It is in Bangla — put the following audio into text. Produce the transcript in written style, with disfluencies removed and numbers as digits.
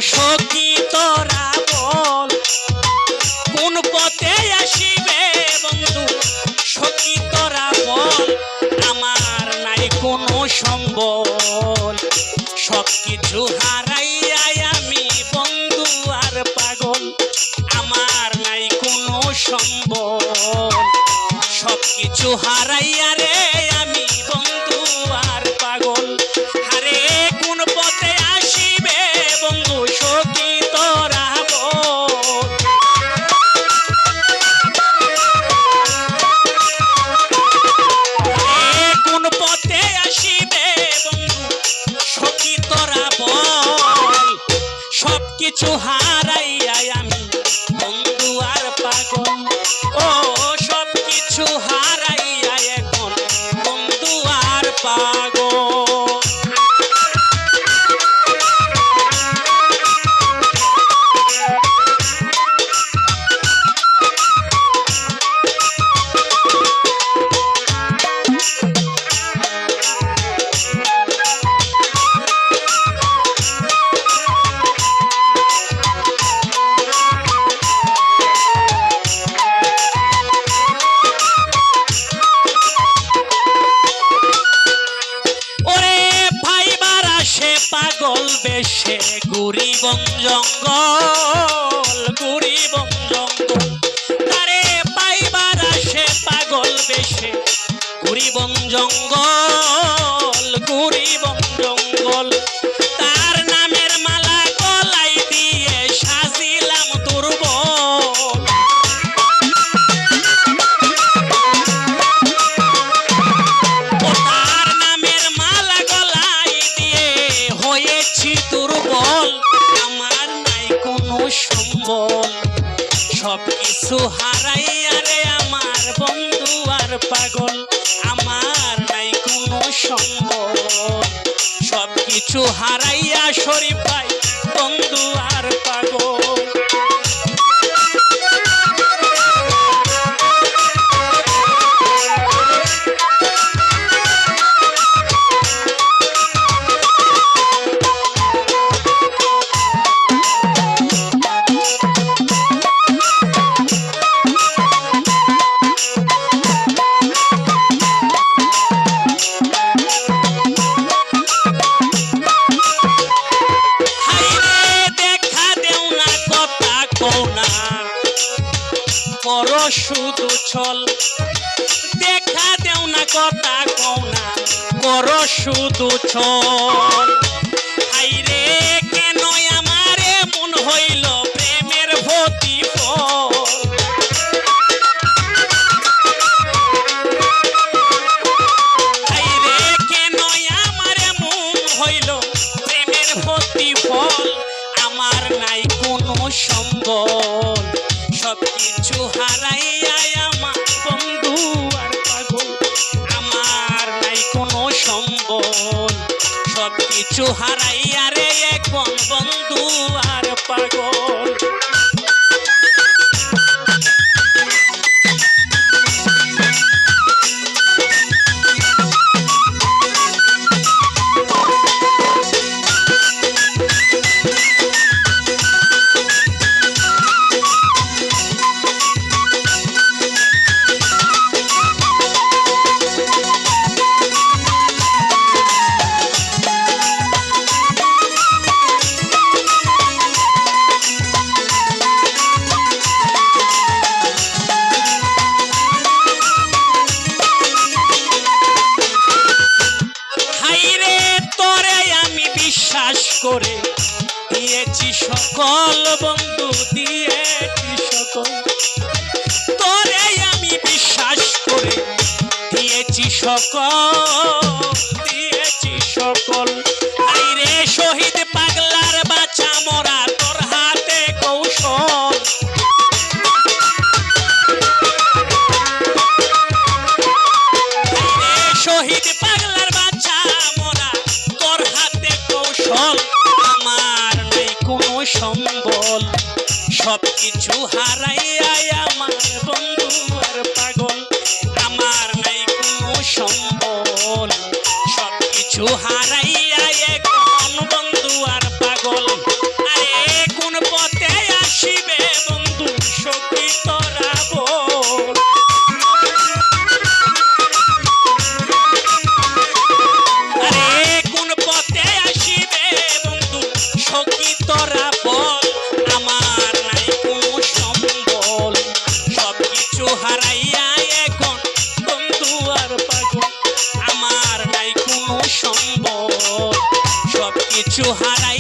সখী তোরা বল কোন পথে আসিবে বন্ধু সখী তোরা বল আমার নাই কোনো সম্বল সবকিছু হারাইয়া আমি বন্ধু আর পাগল আমার নাই কোনো সম্বল সবকিছু হারাইয়া রে আমি বন্ধু আর পাগল হারে কোন পথে আসিবে বন্ধু সখী তোরা বল কোন পথে আসিবে বন্ধু সখী তোরা বল সবকিছু হারাইয়া আমি বন্ধু আর পাগল ও সবকিছু হারাইয়া এখন বন্ধু আর পাগল পাগল বেশে ঘুরি বন জঙ্গল ঘুরি বন জঙ্গল তারে পাইবার আসে পাগল বেশে ঘুরি বন জঙ্গল ঘুরি বন জঙ্গল তার নামের মালা গলায় দিয়ে সাজিলাম দুর্বল তার নামের মালা গলায় দিয়ে হয়েছি দুর্বল আমার নাই কোনো সম্বল সবকিছু হারাইয়া রে আমার বন্ধু আর পাগল আমার নাই কোনো সম্বল সবকিছু হারাইয়া শরীফ ভাই বন্ধু আর পাগল শুধু ছল দেখা দেও না কথা কও না করো শুধু ছল হাইরে কেন আমারে মন হইল প্রেমের প্রতিফল হাইরে কেন আমারে মন হইল প্রেমের প্রতিফল আমার নাই কোনো সম্বল সবকিছু হারাইয়া আমার বন্ধু আর পাগল আমার নাই কোনো সম্বল সবকিছু হারাইয়া রে এখন বন্ধু আর পাগল করে দিয়েছি সকল বন্ধু দিয়েছি সকল তোরে আমি বিশ্বাস করে দিয়েছি সকল আইরে শহীদ পাগলার বাঁচা মরা তোর হাতে কৌশল শহীদ পাগলার বাঁচা মরা তোর হাতে কৌশল আমার নেই কোনো সম্বল সবকিছু হারাইয়া আমার বন্ধু আর পাগল আমার নেই কোনো সম্বল সবকিছু হারাইয়া এখন বন্ধু আর পাগল আরে কিছু হারাই